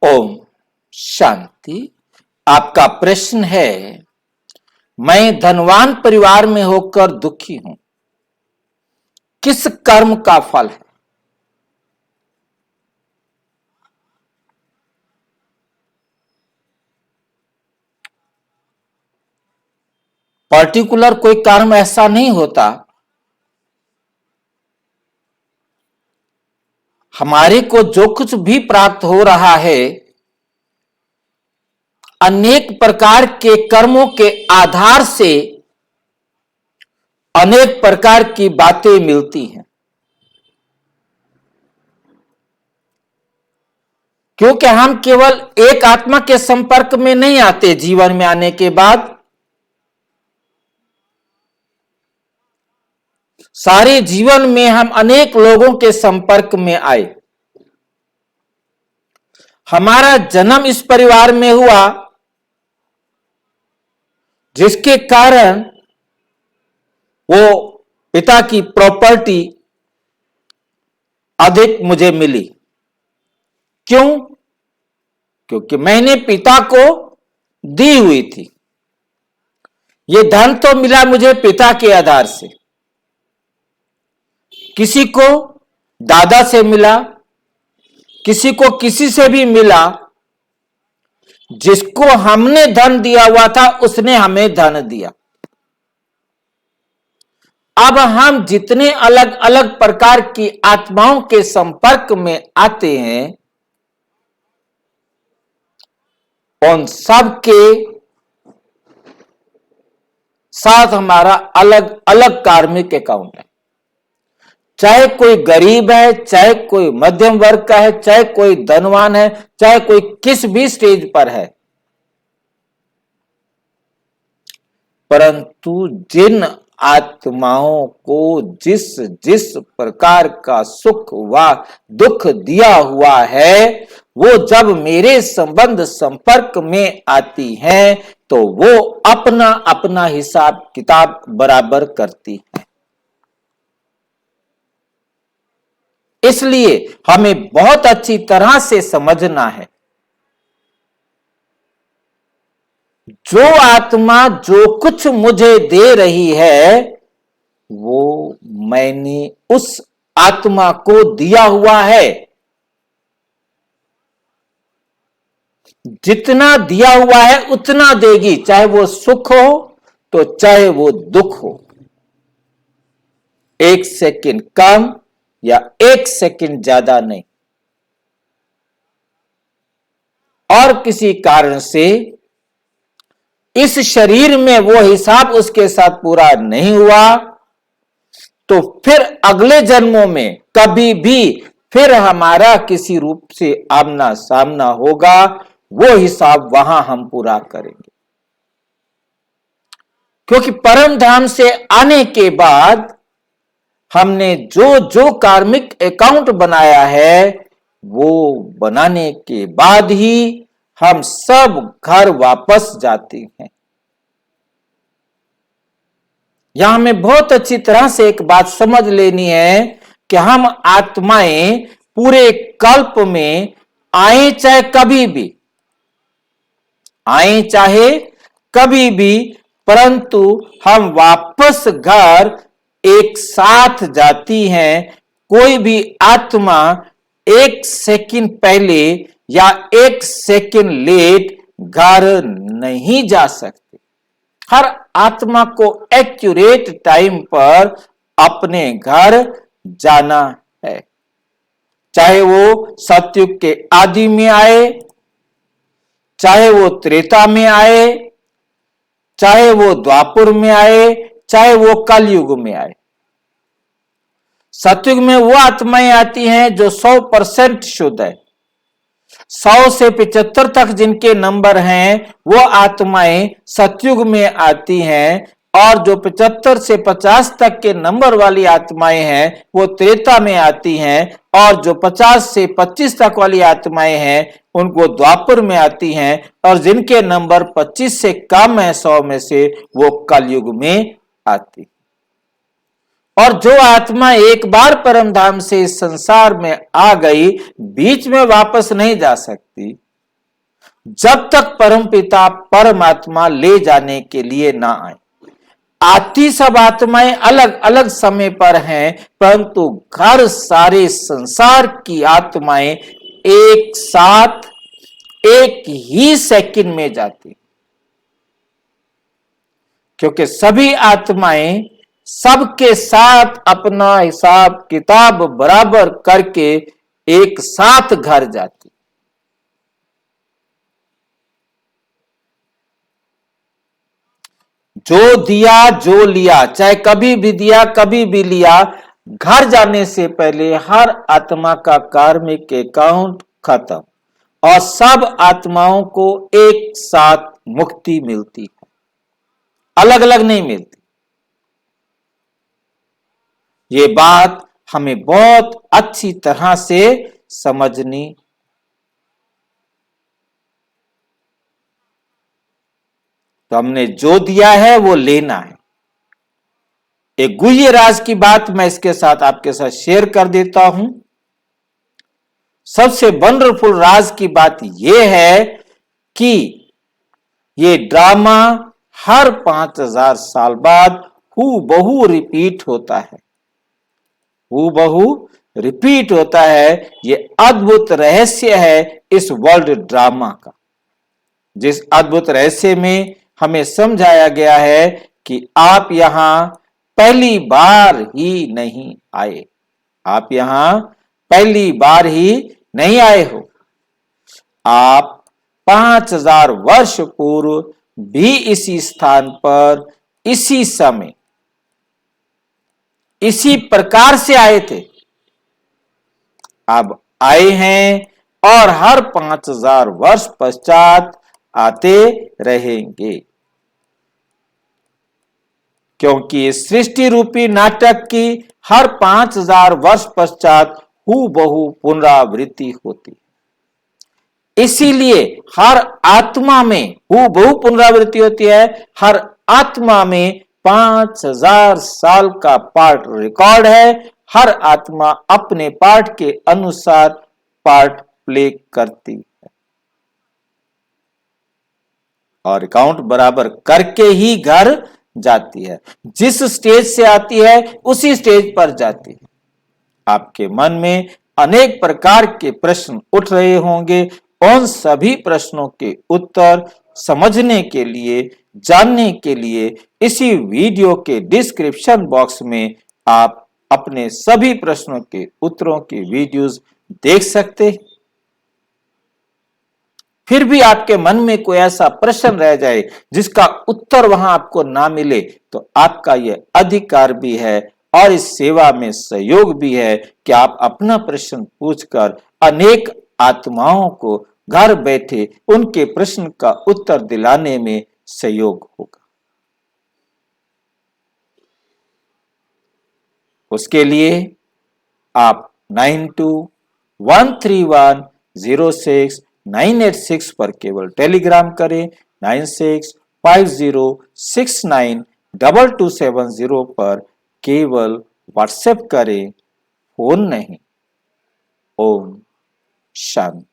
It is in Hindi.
ओम शांति। आपका प्रश्न है, मैं धनवान परिवार में होकर दुखी हूं, किस कर्म का फल है? पर्टिकुलर कोई कर्म ऐसा नहीं होता। हमारे को जो कुछ भी प्राप्त हो रहा है, अनेक प्रकार के कर्मों के आधार से अनेक प्रकार की बातें मिलती हैं। क्योंकि हम केवल एक आत्मा के संपर्क में नहीं आते। जीवन में आने के बाद सारे जीवन में हम अनेक लोगों के संपर्क में आए। हमारा जन्म इस परिवार में हुआ, जिसके कारण वो पिता की प्रॉपर्टी अधिक मुझे मिली। क्यों? क्योंकि मैंने पिता को दी हुई थी। ये धन तो मिला मुझे पिता के आधार से, किसी को दादा से मिला, किसी को किसी से भी मिला। जिसको हमने धन दिया हुआ था उसने हमें धन दिया। अब हम जितने अलग अलग प्रकार की आत्माओं के संपर्क में आते हैं, उन सब के साथ हमारा अलग अलग कार्मिक अकाउंट है। चाहे कोई गरीब है, चाहे कोई मध्यम वर्ग का है, चाहे कोई धनवान है, चाहे कोई किस भी स्टेज पर है, परंतु जिन आत्माओं को जिस जिस प्रकार का सुख व दुख दिया हुआ है, वो जब मेरे संबंध संपर्क में आती हैं तो वो अपना अपना हिसाब किताब बराबर करती है। इसलिए हमें बहुत अच्छी तरह से समझना है, जो आत्मा जो कुछ मुझे दे रही है वो मैंने उस आत्मा को दिया हुआ है। जितना दिया हुआ है उतना देगी, चाहे वो सुख हो तो चाहे वो दुख हो। एक सेकंड कम या एक सेकंड ज्यादा नहीं। और किसी कारण से इस शरीर में वो हिसाब उसके साथ पूरा नहीं हुआ तो फिर अगले जन्मों में कभी भी फिर हमारा किसी रूप से आमना सामना होगा, वो हिसाब वहां हम पूरा करेंगे। क्योंकि परम धाम से आने के बाद हमने जो जो कार्मिक अकाउंट बनाया है, वो बनाने के बाद ही हम सब घर वापस जाते हैं। यहां हमें बहुत अच्छी तरह से एक बात समझ लेनी है कि हम आत्माएं पूरे कल्प में आए चाहे कभी भी, आए चाहे कभी भी, परंतु हम वापस घर एक साथ जाती हैं। कोई भी आत्मा एक सेकंड पहले या एक सेकंड लेट घर नहीं जा सकती। हर आत्मा को एक्यूरेट टाइम पर अपने घर जाना है। चाहे वो सतयुग के आदि में आए, चाहे वो त्रेता में आए, चाहे वो द्वापर में आए, चाहे वो कलयुग में आए। सतयुग में वो आत्माएं आती हैं जो 100% शुद्ध है। 100 से 75 तक जिनके नंबर हैं वो आत्माएं सतयुग में आती हैं, और जो 75 से 50 तक के नंबर वाली आत्माएं हैं वो त्रेता में आती हैं, और जो 50 से 25 तक वाली आत्माएं हैं उनको द्वापर में आती हैं, और जिनके नंबर 25 से कम है 100 में से, वो कलयुग में आती। और जो आत्मा एक बार परम धाम से इस संसार में आ गई, बीच में वापस नहीं जा सकती। जब तक परमपिता परमात्मा ले जाने के लिए ना आए। आती सब आत्माएं अलग अलग समय पर हैं, परंतु घर सारे संसार की आत्माएं एक साथ एक ही सेकंड में जाती, क्योंकि सभी आत्माएं सबके साथ अपना हिसाब किताब बराबर करके एक साथ घर जाती। जो दिया जो लिया, चाहे कभी भी दिया कभी भी लिया, घर जाने से पहले हर आत्मा का कार्मिक अकाउंट खत्म और सब आत्माओं को एक साथ मुक्ति मिलती है, अलग अलग नहीं मिलती। ये बात हमें बहुत अच्छी तरह से समझनी। तो हमने जो दिया है वो लेना है। एक गुह्य राज की बात मैं इसके साथ आपके साथ शेयर कर देता हूं। सबसे वंडरफुल राज की बात यह है कि ये ड्रामा हर 5000 साल बाद हूबहू रिपीट होता है, हूबहू रिपीट होता है। ये अद्भुत रहस्य है इस वर्ल्ड ड्रामा का, जिस अद्भुत रहस्य में हमें समझाया गया है कि आप यहां पहली बार ही नहीं आए, आप यहां पहली बार ही नहीं आए हो। आप 5000 वर्ष पूर्व भी इसी स्थान पर इसी समय इसी प्रकार से आए थे। अब आए हैं और हर 5000 वर्ष पश्चात आते रहेंगे, क्योंकि इस सृष्टि रूपी नाटक की हर 5000 वर्ष पश्चात हूबहू पुनरावृत्ति होती। इसीलिए हर आत्मा में हूबहू पुनरावृत्ति होती है। हर आत्मा में 5000 साल का पार्ट रिकॉर्ड है। हर आत्मा अपने पार्ट के अनुसार पार्ट प्ले करती है और अकाउंट बराबर करके ही घर जाती है। जिस स्टेज से आती है उसी स्टेज पर जाती है। आपके मन में अनेक प्रकार के प्रश्न उठ रहे होंगे। उन सभी प्रश्नों के उत्तर समझने के लिए, जानने के लिए इसी वीडियो के डिस्क्रिप्शन बॉक्स में आप अपने सभी प्रश्नों के उत्तरों की वीडियोस देख सकते हैं। फिर भी आपके मन में कोई ऐसा प्रश्न रह जाए जिसका उत्तर वहां आपको ना मिले, तो आपका यह अधिकार भी है और इस सेवा में सहयोग भी है कि आप अपना प्रश्न पूछकर अनेक आत्माओं को घर बैठे उनके प्रश्न का उत्तर दिलाने में सहयोग होगा। उसके लिए आप 9213106986 पर केवल टेलीग्राम करें। 9650692270 पर केवल व्हाट्सएप करें, फोन नहीं। ओम शांति।